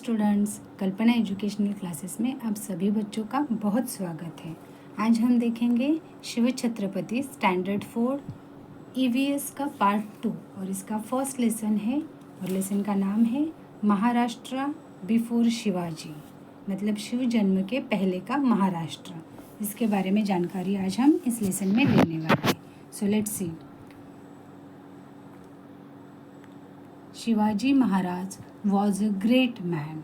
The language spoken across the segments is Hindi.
स्टूडेंट्स, कल्पना एजुकेशनल क्लासेस में आप सभी बच्चों का बहुत स्वागत है। आज हम देखेंगे शिव छत्रपति स्टैंडर्ड 4 ईवीएस का पार्ट 2 और इसका फर्स्ट लेसन है और लेसन का नाम है महाराष्ट्र बिफोर शिवाजी, मतलब शिव जन्म के पहले का महाराष्ट्र। इसके बारे में जानकारी आज हम इस लेसन में लेने वाले हैं। So let's see. Shivaji Maharaj was a great man.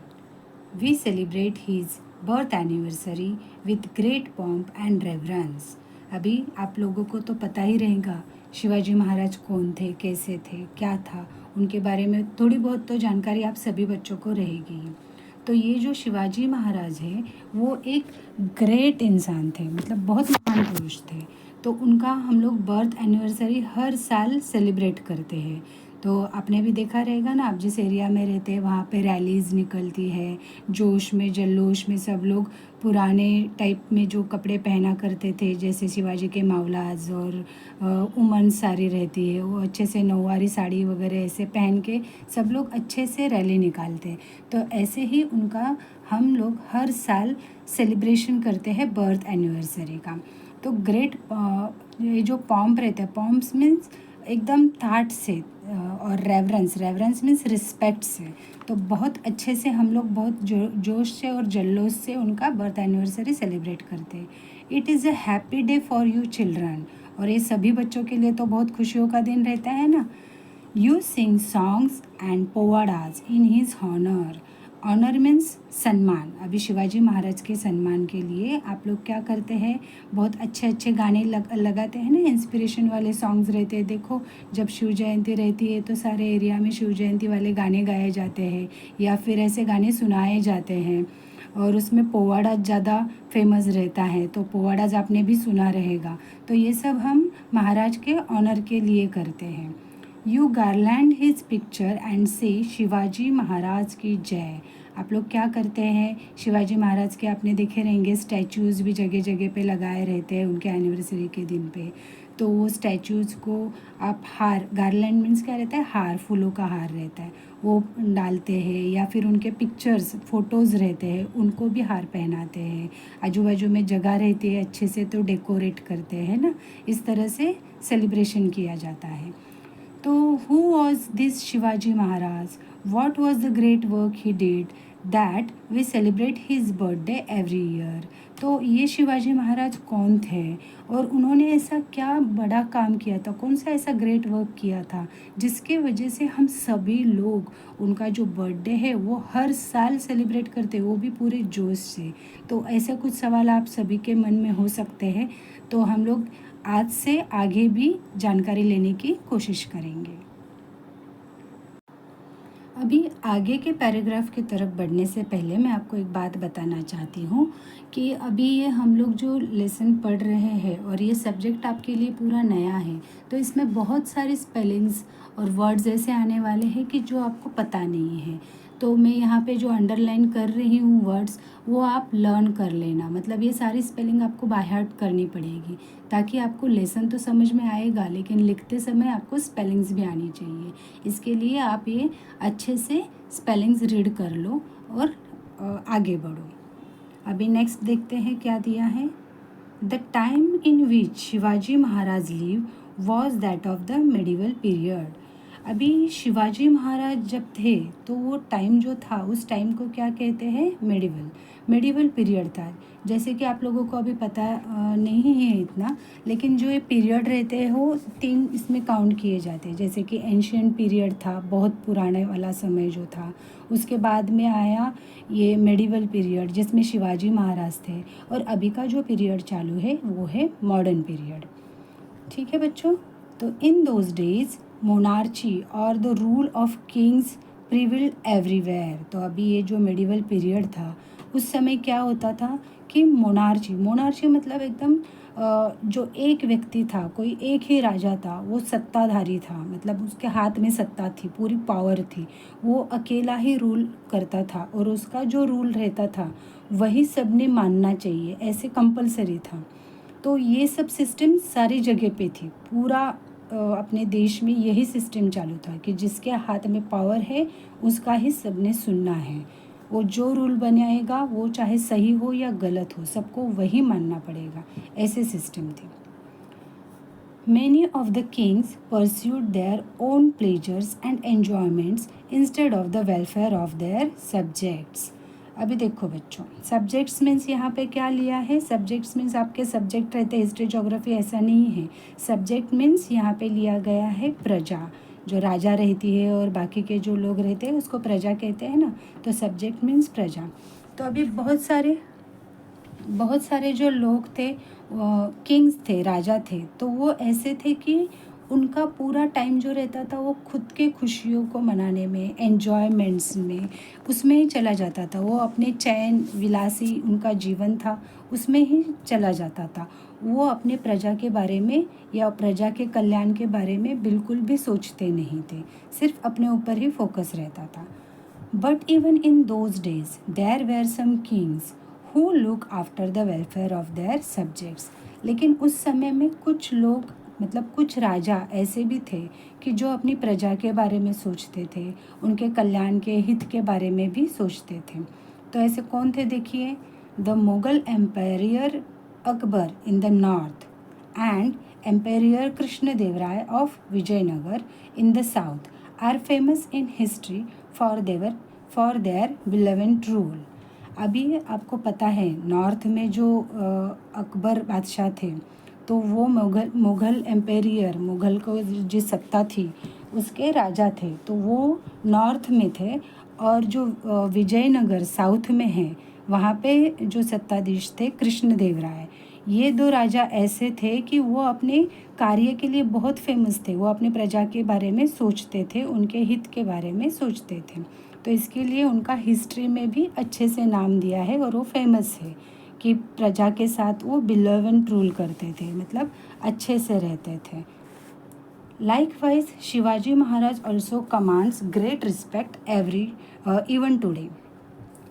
We celebrate his birth anniversary with great pomp and reverence. अभी आप लोगों को तो पता ही रहेगा शिवाजी महाराज कौन थे, कैसे थे, क्या था, उनके बारे में थोड़ी बहुत तो जानकारी आप सभी बच्चों को रहेगी। तो ये जो शिवाजी महाराज हैं वो एक ग्रेट इंसान थे, मतलब बहुत महान पुरुष थे। तो उनका हम लोग बर्थ एनिवर्सरी हर साल सेलिब्रेट करते हैं। तो आपने भी देखा रहेगा ना, आप जिस एरिया में रहते हैं वहाँ पे रैलीज़ निकलती है, जोश में जल्लोश में सब लोग पुराने टाइप में जो कपड़े पहना करते थे, जैसे शिवाजी के मावलाज और उमन साड़ी रहती है, वो अच्छे से नौवारी साड़ी वगैरह ऐसे पहन के सब लोग अच्छे से रैली निकालते हैं। तो ऐसे ही उनका हम लोग हर साल सेलिब्रेशन करते हैं बर्थ एनिवर्सरी का। तो ग्रेट ये जो पॉम्प रहता है, पॉम्प्स मीन्स एकदम थाट से और रेवरेंस मीन्स रिस्पेक्ट से। तो बहुत अच्छे से हम लोग बहुत जोश से और जल्लोश से उनका बर्थ एनिवर्सरी सेलिब्रेट करते हैं। It is a happy day for you children, और ये सभी बच्चों के लिए तो बहुत खुशियों का दिन रहता है ना। You sing songs and powadas in his honour. Honour means सम्मान। अभी शिवाजी महाराज के सम्मान के लिए आप लोग क्या करते हैं, बहुत अच्छे अच्छे गाने लगाते हैं ना, इंस्पिरेशन वाले सॉन्ग्स रहते हैं। देखो, जब शिव जयंती रहती है तो सारे एरिया में शिव जयंती वाले गाने गाए जाते हैं या फिर ऐसे गाने सुनाए जाते हैं, और उसमें पोवाड़ा ज़्यादा फेमस रहता है। तो पोवाड़ाज आपने भी सुना रहेगा। तो ये सब हम महाराज के ऑनर के लिए करते हैं। You garland his picture and से शिवाजी महाराज की जय। आप लोग क्या करते हैं, शिवाजी महाराज के आपने देखे रहेंगे स्टैचूज़ भी जगह जगह पे लगाए रहते हैं उनके एनिवर्सरी के दिन पे। तो वो स्टैचूज़ को आप हार, गार्लैंड मीन्स क्या रहता है, हार, फूलों का हार रहता है, वो डालते हैं, या फिर उनके पिक्चर्स फ़ोटोज़ रहते हैं उनको भी हार पहनाते हैं। आजू बाजू में जगह रहती है अच्छे से तो डेकोरेट करते हैं ना। इस तरह से सेलिब्रेशन किया जाता है। तो who was this Shivaji Maharaj? What was the great work he did that we celebrate his birthday every year? तो ये शिवाजी महाराज कौन थे और उन्होंने ऐसा क्या बड़ा काम किया था, कौन सा ऐसा ग्रेट वर्क किया था जिसके वजह से हम सभी लोग उनका जो बर्थडे है वो हर साल सेलिब्रेट करते हैं, वो भी पूरे जोश से। तो ऐसे कुछ सवाल आप सभी के मन में हो सकते हैं। तो हम लोग आज से आगे भी जानकारी लेने की कोशिश करेंगे। अभी आगे के पैराग्राफ की तरफ बढ़ने से पहले मैं आपको एक बात बताना चाहती हूँ कि अभी ये हम लोग जो लेसन पढ़ रहे हैं और ये सब्जेक्ट आपके लिए पूरा नया है, तो इसमें बहुत सारे स्पेलिंग्स और वर्ड्स ऐसे आने वाले हैं कि जो आपको पता नहीं है। तो मैं यहाँ पे जो अंडरलाइन कर रही हूँ वर्ड्स, वो आप लर्न कर लेना, मतलब ये सारी स्पेलिंग आपको बाय हार्ट करनी पड़ेगी ताकि आपको लेसन तो समझ में आएगा, लेकिन लिखते समय आपको स्पेलिंग्स भी आनी चाहिए। इसके लिए आप ये अच्छे से स्पेलिंग्स रीड कर लो और आगे बढ़ो। अभी नेक्स्ट देखते हैं क्या दिया है। The time in which Shivaji Maharaj live was that of the medieval period. अभी शिवाजी महाराज जब थे तो वो टाइम जो था, उस टाइम को क्या कहते हैं, मेडिवल पीरियड था। जैसे कि आप लोगों को अभी पता नहीं है इतना, लेकिन जो ये पीरियड रहते हैं वो 3 इसमें काउंट किए जाते हैं। जैसे कि एंशियंट पीरियड था, बहुत पुराने वाला समय जो था, उसके बाद में आया ये मेडिवल पीरियड जिसमें शिवाजी महाराज थे, और अभी का जो पीरियड चालू है वो है मॉडर्न पीरियड। ठीक है बच्चों। तो इन दोज डेज मोनार्ची और the rule of kings prevailed everywhere. तो अभी ये जो मेडिवल पीरियड था उस समय क्या होता था कि मोनार्ची मतलब एकदम जो एक व्यक्ति था, कोई एक ही राजा था, वो सत्ताधारी था, मतलब उसके हाथ में सत्ता थी, पूरी पावर थी, वो अकेला ही रूल करता था और उसका जो रूल रहता था वही सबने मानना चाहिए, ऐसे कंपलसरी था। तो ये सब सिस्टम सारी जगह पे थी, पूरा अपने देश में यही सिस्टम चालू था कि जिसके हाथ में पावर है उसका ही सबने सुनना है, वो जो रूल बनाएगा वो चाहे सही हो या गलत हो, सबको वही मानना पड़ेगा, ऐसे सिस्टम थे। Many of the kings pursued their own pleasures and enjoyments instead of the welfare of their subjects. अभी देखो बच्चों, सब्जेक्ट्स मीन्स यहाँ पे क्या लिया है? सब्जेक्ट्स मीन्स आपके सब्जेक्ट रहते हैं, हिस्ट्री जोग्राफी ऐसा नहीं है। सब्जेक्ट मीन्स यहाँ पे लिया गया है प्रजा, जो राजा रहती है और बाकी के जो लोग रहते हैं उसको प्रजा कहते हैं ना, तो सब्जेक्ट मीन्स प्रजा। तो अभी बहुत सारे जो लोग थे, किंग्स थे, राजा थे, तो वो ऐसे थे कि उनका पूरा टाइम जो रहता था वो खुद के खुशियों को मनाने में, एन्जॉयमेंट्स में, उसमें ही चला जाता था। वो अपने चैन विलासी उनका जीवन था, उसमें ही चला जाता था। वो अपने प्रजा के बारे में या प्रजा के कल्याण के बारे में बिल्कुल भी सोचते नहीं थे, सिर्फ अपने ऊपर ही फोकस रहता था। But even in those days there were some kings who look after the welfare of their subjects। लेकिन उस समय में कुछ लोग, मतलब कुछ राजा ऐसे भी थे कि जो अपनी प्रजा के बारे में सोचते थे, उनके कल्याण के हित के बारे में भी सोचते थे। तो ऐसे कौन थे? देखिए, the Mughal empire Akbar in the north and empire Krishnadevaraya of Vijayanagar in the south are famous in history for their benevolent rule. अभी आपको पता है नॉर्थ में जो अकबर बादशाह थे, तो वो मुग़ल एम्पायर, मुग़ल को जिस सत्ता थी उसके राजा थे, तो वो नॉर्थ में थे। और जो विजयनगर साउथ में है, वहाँ पे जो सत्ताधीश थे कृष्णदेव राय। ये दो राजा ऐसे थे कि वो अपने कार्य के लिए बहुत फेमस थे। वो अपने प्रजा के बारे में सोचते थे, उनके हित के बारे में सोचते थे, तो इसके लिए उनका हिस्ट्री में भी अच्छे से नाम दिया है और वो फेमस है कि प्रजा के साथ वो बिलीवेंट रूल करते थे, मतलब अच्छे से रहते थे। Likewise Shivaji Maharaj also commands great respect even today.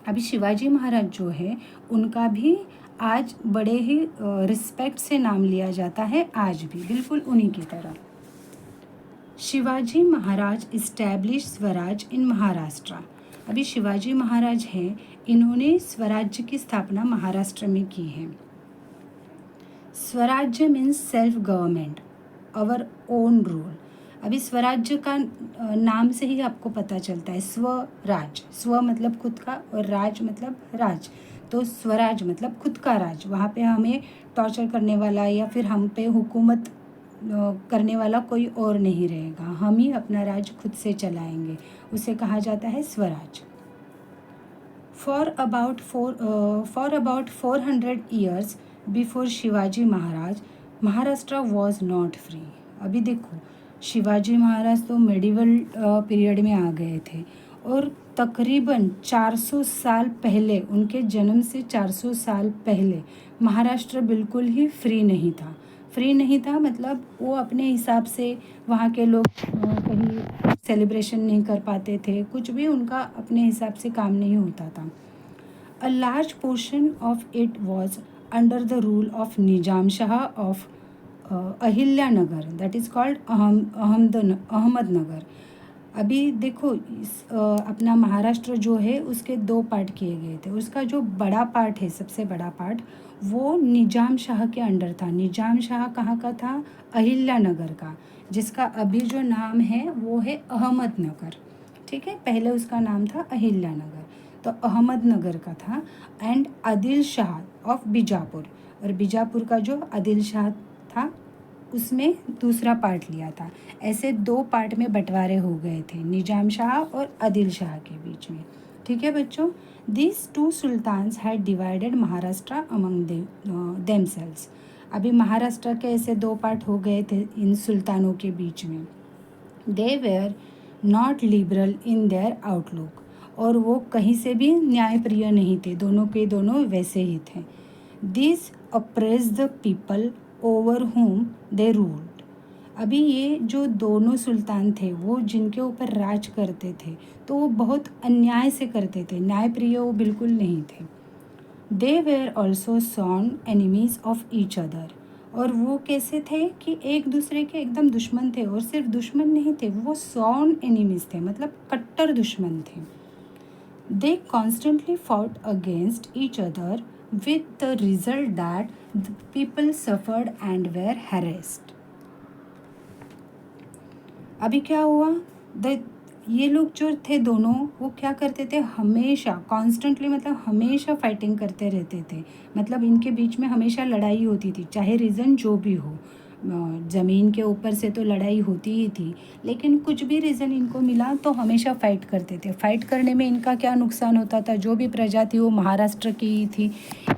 अभी शिवाजी महाराज जो है उनका भी आज बड़े ही रिस्पेक्ट से नाम लिया जाता है, आज भी बिल्कुल उन्हीं की तरह। शिवाजी महाराज इस्टेब्लिश स्वराज इन महाराष्ट्र। अभी शिवाजी महाराज हैं, इन्होंने स्वराज्य की स्थापना महाराष्ट्र में की है। स्वराज्य means self government, our own rule. अभी स्वराज्य का नाम से ही आपको पता चलता है, स्वराज, स्व मतलब खुद का और राज मतलब राज, तो स्वराज मतलब खुद का राज। वहाँ पे हमें टॉर्चर करने वाला या फिर हम पे हुकूमत करने वाला कोई और नहीं रहेगा, हम ही अपना राज खुद से चलाएंगे, उसे कहा जाता है Swaraj. For about 400 years before Shivaji Maharaj, Maharashtra was not free. अभी देखो, शिवाजी महाराज तो मेडिवल पीरियड में आ गए थे और तकरीबन 400 साल पहले, उनके जन्म से 400 साल पहले महाराष्ट्र बिल्कुल ही फ्री नहीं था। फ्री नहीं था मतलब वो अपने हिसाब से, वहाँ के लोग कहीं सेलिब्रेशन नहीं कर पाते थे, कुछ भी उनका अपने हिसाब से काम नहीं होता था। A large portion of it was under the rule of Nizam Shah of Ahilyanagar, that is called Ahmednagar. अभी देखो अपना महाराष्ट्र जो है उसके 2 पार्ट किए गए थे। उसका जो बड़ा पार्ट है, सबसे बड़ा पार्ट, वो निजाम शाह के अंडर था। निजाम शाह कहाँ का था? अहिल्यानगर का, जिसका अभी जो नाम है वो है अहमदनगर। ठीक है, पहले उसका नाम था अहिल्यानगर, तो अहमदनगर का था। एंड आदिल शाह ऑफ बीजापुर, और बीजापुर का जो आदिल शाह था उसमें दूसरा पार्ट लिया था। ऐसे 2 पार्ट में बंटवारे हो गए थे, निजाम शाह और आदिल शाह के बीच में। ठीक है बच्चों, this 2 sultans had divided Maharashtra among themselves. अभी महाराष्ट्र के ऐसे 2 पार्ट हो गए थे इन सुल्तानों के बीच में। They were not liberal in their outlook, और वो कहीं से भी न्यायप्रिय नहीं थे, दोनों के दोनों वैसे ही थे। This oppress the people over whom they ruled. अभी ये जो दोनों सुल्तान थे, वो जिनके ऊपर राज करते थे, तो वो बहुत अन्याय से करते थे, न्यायप्रिय वो बिल्कुल नहीं थे। They were also sworn enemies of each other, और वो कैसे थे कि एक दूसरे के एकदम दुश्मन थे, और सिर्फ दुश्मन नहीं थे, वो सॉन एनिमीज थे, मतलब कट्टर दुश्मन थे। They constantly fought against each other with the result that the people suffered and were harassed. अभी क्या हुआ, द ये लोग जो थे दोनों, वो क्या करते थे, हमेशा कॉन्स्टेंटली मतलब हमेशा फाइटिंग करते रहते थे। मतलब इनके बीच में हमेशा लड़ाई होती थी, चाहे रीज़न जो भी हो। ज़मीन के ऊपर से तो लड़ाई होती ही थी, लेकिन कुछ भी रीज़न इनको मिला तो हमेशा फ़ाइट करते थे। फ़ाइट करने में इनका क्या नुकसान होता था, जो भी प्रजा थी वो महाराष्ट्र की ही थी,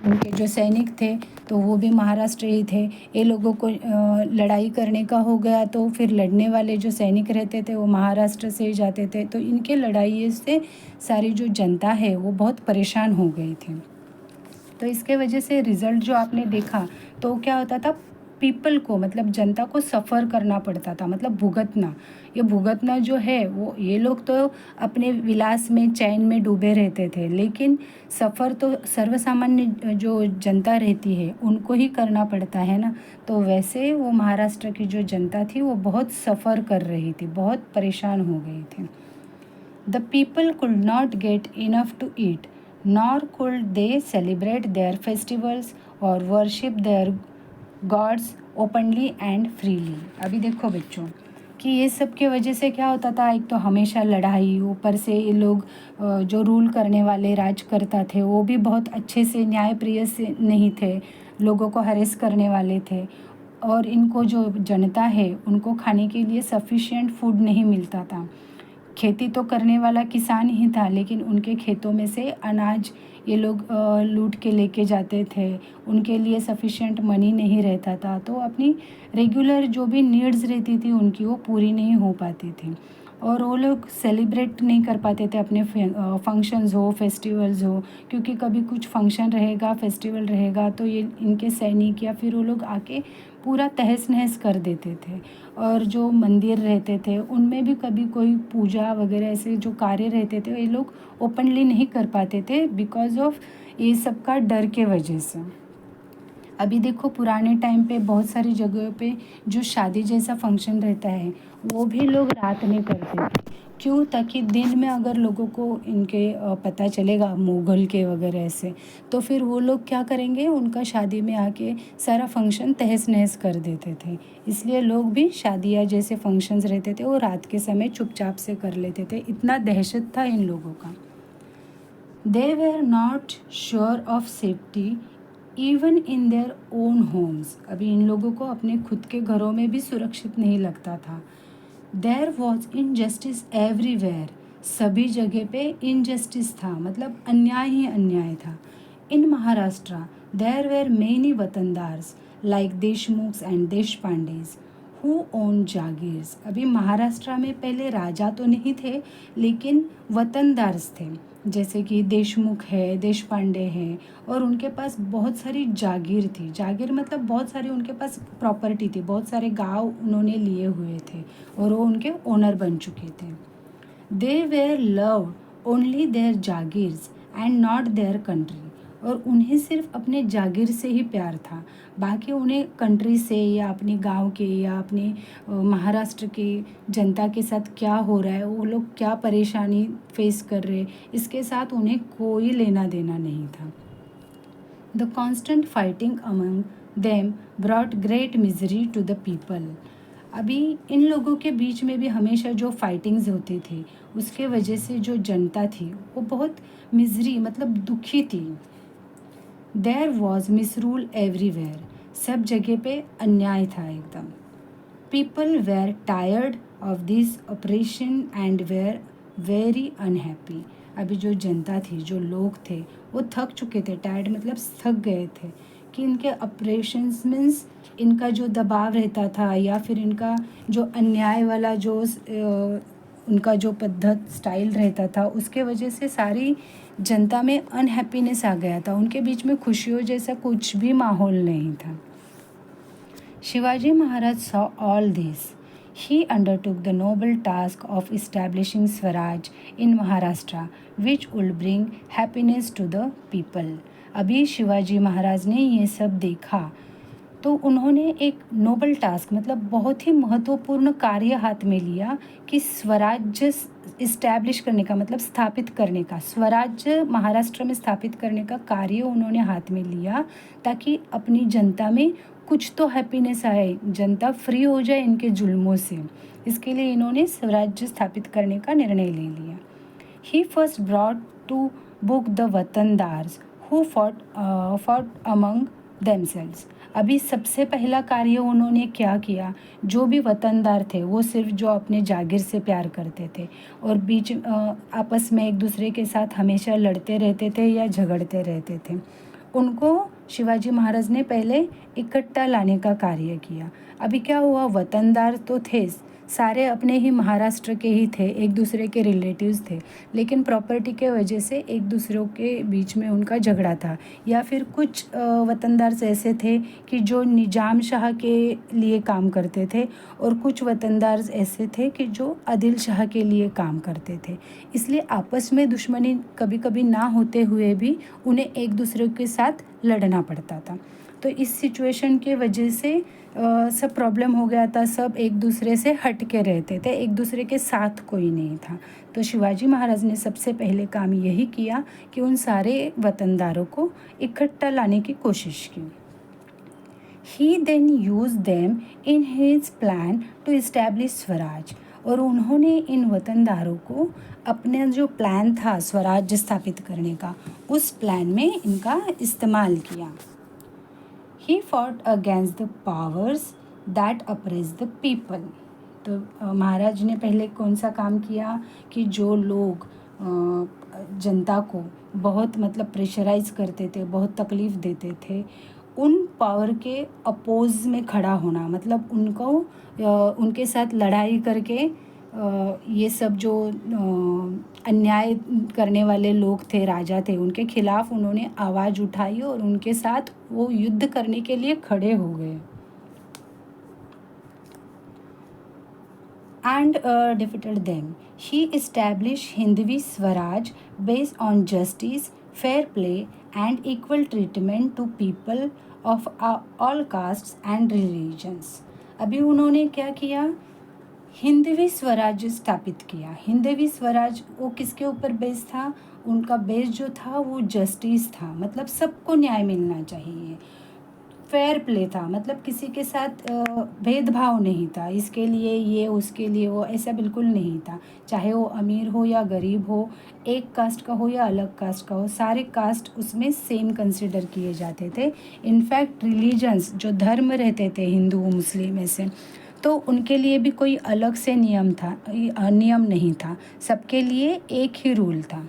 इनके जो सैनिक थे तो वो भी महाराष्ट्र ही थे। ये लोगों को लड़ाई करने का हो गया तो फिर लड़ने वाले जो सैनिक रहते थे वो महाराष्ट्र से ही जाते थे, तो इनके लड़ाई से सारी जो जनता है वो बहुत परेशान हो गई थी। तो इसके वजह से रिज़ल्ट जो आपने देखा तो क्या होता था, पीपल को मतलब जनता को सफ़र करना पड़ता था, मतलब भुगतना। ये भुगतना जो है वो, ये लोग तो अपने विलास में चैन में डूबे रहते थे, लेकिन सफ़र तो सर्वसामान्य जो जनता रहती है उनको ही करना पड़ता है ना। तो वैसे वो महाराष्ट्र की जो जनता थी वो बहुत सफ़र कर रही थी, बहुत परेशान हो गई थी। The people could not get enough to eat, nor could they celebrate their festivals or worship their gods openly and freely. अभी देखो बच्चों कि ये सब के वजह से क्या होता था, एक तो हमेशा लड़ाई, ऊपर से ये लोग जो रूल करने वाले राज करता थे वो भी बहुत अच्छे से न्यायप्रिय से नहीं थे, लोगों को हरेस करने वाले थे। और इनको जो जनता है उनको खाने के लिए सफिशिएंट फूड नहीं मिलता था। खेती तो करने वाला किसान ही था, लेकिन उनके खेतों में से अनाज ये लोग लूट के लेके जाते थे, उनके लिए सफिशिएंट मनी नहीं रहता था, तो अपनी रेगुलर जो भी नीड्स रहती थी उनकी वो पूरी नहीं हो पाती थी। और वो लोग सेलिब्रेट नहीं कर पाते थे अपने फंक्शंस हो, फेस्टिवल्स हो, क्योंकि कभी कुछ फंक्शन रहेगा, फेस्टिवल रहेगा तो ये इनके सैनिक या फिर वो लोग आके पूरा तहस नहस कर देते थे। और जो मंदिर रहते थे उनमें भी कभी कोई पूजा वगैरह ऐसे जो कार्य रहते थे ये लोग ओपनली नहीं कर पाते थे, बिकॉज ऑफ ये सब का डर के वजह से। अभी देखो पुराने टाइम पे बहुत सारी जगहों पे जो शादी जैसा फंक्शन रहता है वो भी लोग रात में करते थे। क्यों? ताकि दिन में अगर लोगों को इनके पता चलेगा मुगल के वगैरह से, तो फिर वो लोग क्या करेंगे, उनका शादी में आके सारा फंक्शन तहस नहस कर देते थे। इसलिए लोग भी शादियाँ जैसे फंक्शंस रहते थे वो रात के समय चुपचाप से कर लेते थे, इतना दहशत था इन लोगों का। They were not sure of safety even in their own homes. अभी इन लोगों को अपने खुद के घरों में भी सुरक्षित नहीं लगता था। There was injustice everywhere. सभी जगह पे इनजस्टिस था, मतलब अन्याय ही अन्याय था। In Maharashtra there were many watandars like Deshmukhs and Deshpandes who own jagirs. अभी महाराष्ट्र में पहले राजा तो नहीं थे, लेकिन वतनदार्स थे, जैसे कि देशमुख है, देशपांडे हैं, और उनके पास बहुत सारी जागीर थी। जागीर मतलब बहुत सारी उनके पास प्रॉपर्टी थी, बहुत सारे गांव उन्होंने लिए हुए थे और वो उनके ओनर बन चुके थे। They were love only their jagirs and not their country. और उन्हें सिर्फ अपने जागीर से ही प्यार था, बाकी उन्हें कंट्री से या अपने गांव के या अपने महाराष्ट्र के जनता के साथ क्या हो रहा है, वो लोग क्या परेशानी फेस कर रहे, इसके साथ उन्हें कोई लेना देना नहीं था। The constant fighting among them brought great misery to the people. अभी इन लोगों के बीच में भी हमेशा जो फाइटिंग्स होती थी उसके वजह से जो जनता थी वो बहुत मिजरी मतलब दुखी थी। There was misrule everywhere. सब जगह पे अन्याय था एकदम। People were tired of this operation and were very unhappy. अभी जो जनता थी, जो लोग थे, वो थक चुके थे। टायर्ड मतलब थक गए थे कि इनके ऑपरेशंस मीन्स इनका जो दबाव रहता था या फिर इनका जो अन्याय वाला जो उनका जो पद्धत स्टाइल रहता था उसके वजह से सारी जनता में अनहैप्पीनेस आ गया था, उनके बीच में खुशियों जैसा कुछ भी माहौल नहीं था। शिवाजी महाराज saw all this. He undertook the noble task of establishing Swaraj in Maharashtra, which would bring happiness to the people. अभी शिवाजी महाराज ने ये सब देखा तो उन्होंने एक नोबल टास्क मतलब बहुत ही महत्वपूर्ण कार्य हाथ में लिया कि स्वराज्य इस्टेब्लिश करने का मतलब स्थापित करने का, स्वराज्य महाराष्ट्र में स्थापित करने का कार्य उन्होंने हाथ में लिया ताकि अपनी जनता में कुछ तो हैप्पीनेस आए, जनता फ्री हो जाए इनके जुल्मों से। इसके लिए इन्होंने स्वराज्य स्थापित करने का निर्णय ले लिया। He first brought to book the watandars who fought among themselves. अभी सबसे पहला कार्य उन्होंने क्या किया, जो भी वतनदार थे वो सिर्फ जो अपने जागीर से प्यार करते थे और बीच आपस में एक दूसरे के साथ हमेशा लड़ते रहते थे या झगड़ते रहते थे, उनको शिवाजी महाराज ने पहले इकट्ठा लाने का कार्य किया। अभी क्या हुआ, वतनदार तो थे, सारे अपने ही महाराष्ट्र के ही थे, एक दूसरे के रिलेटिव्स थे, लेकिन प्रॉपर्टी के वजह से एक दूसरों के बीच में उनका झगड़ा था। या फिर कुछ वतनदार ऐसे थे कि जो निजाम शाह के लिए काम करते थे और कुछ वतनदार ऐसे थे कि जो आदिल शाह के लिए काम करते थे। इसलिए आपस में दुश्मनी कभी कभी ना होते हुए भी उन्हें एक दूसरे के साथ लड़ना पड़ता था। तो इस सिचुएशन के वजह से सब प्रॉब्लम हो गया था, सब एक दूसरे से हट के रहते थे, एक दूसरे के साथ कोई नहीं था। तो शिवाजी महाराज ने सबसे पहले काम यही किया कि उन सारे वतनदारों को इकट्ठा लाने की कोशिश की। He then use them in his plan to establish swaraj. और उन्होंने इन वतनदारों को अपने जो प्लान था स्वराज्य स्थापित करने का, उस प्लान में इनका इस्तेमाल किया। He fought against the powers that oppress the people. तो महाराज ने पहले कौन सा काम किया कि जो लोग जनता को बहुत मतलब प्रेशराइज करते थे, बहुत तकलीफ़ देते थे, उन पावर के अपोज में खड़ा होना, मतलब उनको उनके साथ लड़ाई करके ये सब जो अन्याय करने वाले लोग थे, राजा थे, उनके खिलाफ उन्होंने आवाज़ उठाई और उनके साथ वो युद्ध करने के लिए खड़े हो गए। And defeated them. He establish Hindavi Swaraj based on justice, fair play and equal treatment to people of all castes and religions. अभी उन्होंने क्या किया, हिंदवी स्वराज स्थापित किया। हिंदवी स्वराज वो किसके ऊपर बेस था, उनका बेस जो था वो जस्टिस था, मतलब सबको न्याय मिलना चाहिए। फेयर प्ले था, मतलब किसी के साथ भेदभाव नहीं था, इसके लिए ये उसके लिए वो, ऐसा बिल्कुल नहीं था। चाहे वो अमीर हो या गरीब हो, एक कास्ट का हो या अलग कास्ट का हो, सारे कास्ट उसमें सेम कंसिडर किए जाते थे। इनफैक्ट रिलीजन्स जो धर्म रहते थे हिंदू मुस्लिम में से, तो उनके लिए भी कोई अलग से नियम नहीं था, सबके लिए एक ही रूल था।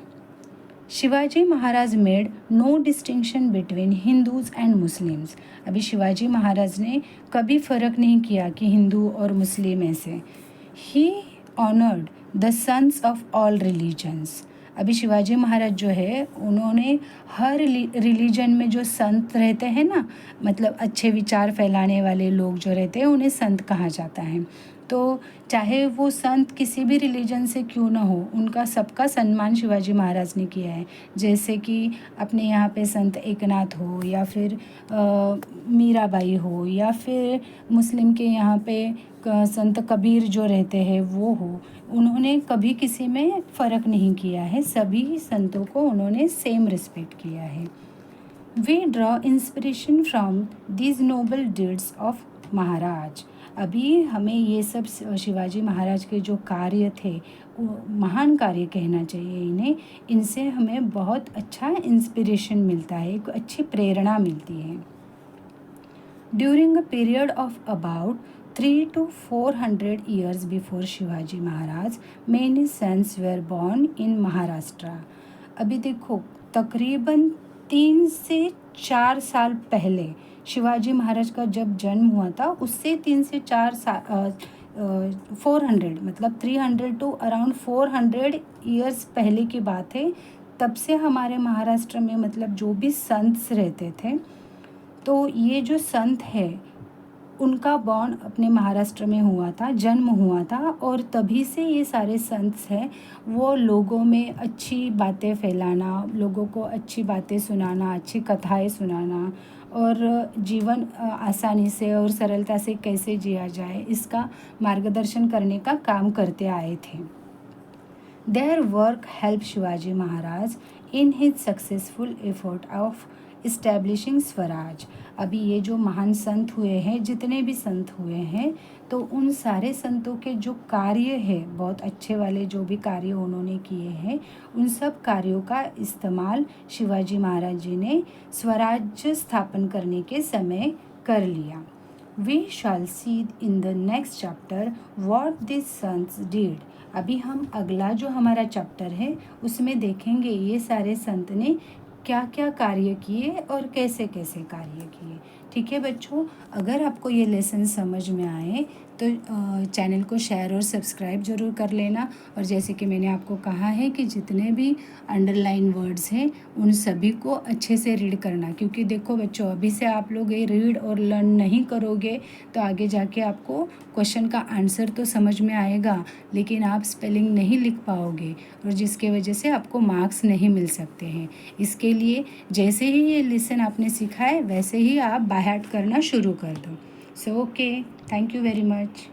Shivaji Maharaj made no distinction between Hindus and Muslims. अभी शिवाजी महाराज ने कभी फ़र्क नहीं किया कि हिंदू और मुस्लिम ऐसे। He honoured the sons of all religions. अभी शिवाजी महाराज जो है उन्होंने हर रिलीजन में जो संत रहते हैं ना, मतलब अच्छे विचार फैलाने वाले लोग जो रहते हैं उन्हें संत कहा जाता है। तो चाहे वो संत किसी भी रिलीजन से क्यों ना हो, उनका सबका सम्मान शिवाजी महाराज ने किया है। जैसे कि अपने यहाँ पे संत एकनाथ हो या फिर मीराबाई हो या फिर मुस्लिम के यहाँ पे संत कबीर जो रहते हैं वो हो, उन्होंने कभी किसी में फ़र्क नहीं किया है, सभी संतों को उन्होंने सेम रिस्पेक्ट किया है। We draw inspiration from these noble deeds of Maharaj. अभी हमें ये सब शिवाजी महाराज के जो कार्य थे, महान कार्य कहना चाहिए इन्हें, इनसे हमें बहुत अच्छा इंस्पिरेशन मिलता है, एक अच्छी प्रेरणा मिलती है। During a period of about 300 to 400 years before Shivaji Maharaj, many sons were born in Maharashtra. अभी देखो तकरीबन 3 से 4 साल पहले शिवाजी महाराज का जब जन्म हुआ था, उससे 3 से 4 साल 400 मतलब 300 to अराउंड 400 ईयर्स पहले की बात है। तब से हमारे महाराष्ट्र में मतलब जो भी संत रहते थे, तो ये जो संत है उनका बॉर्न अपने महाराष्ट्र में हुआ था, जन्म हुआ था, और तभी से ये सारे संत हैं वो लोगों में अच्छी बातें फैलाना, लोगों को अच्छी बातें सुनाना, अच्छी कथाएं सुनाना, और जीवन आसानी से और सरलता से कैसे जिया जाए इसका मार्गदर्शन करने का काम करते आए थे। Their work helped Shivaji Maharaj in his successful effort of establishing Swaraj. अभी ये जो महान संत हुए हैं, जितने भी संत हुए हैं, तो उन सारे संतों के जो कार्य है, बहुत अच्छे वाले जो भी कार्य उन्होंने किए हैं, उन सब कार्यों का इस्तेमाल शिवाजी महाराज जी ने स्वराज्य स्थापन करने के समय कर लिया। We shall see in the next chapter what these sons did। अभी हम अगला जो हमारा चैप्टर है उसमें देखेंगे ये सारे संत ने क्या क्या कार्य किए और कैसे कैसे कार्य किए। ठीक है बच्चों, अगर आपको ये लेसन समझ में आए तो चैनल को शेयर और सब्सक्राइब ज़रूर कर लेना। और जैसे कि मैंने आपको कहा है कि जितने भी अंडरलाइन वर्ड्स हैं उन सभी को अच्छे से रीड करना, क्योंकि देखो बच्चों, अभी से आप लोग ये रीड और लर्न नहीं करोगे तो आगे जाके आपको क्वेश्चन का आंसर तो समझ में आएगा, लेकिन आप स्पेलिंग नहीं लिख पाओगे, और जिसके वजह से आपको मार्क्स नहीं मिल सकते हैं। इसके लिए जैसे ही ये लेसन आपने सीखा है वैसे ही आप बाय हार्ट करना शुरू कर दो। So okay, thank you very much.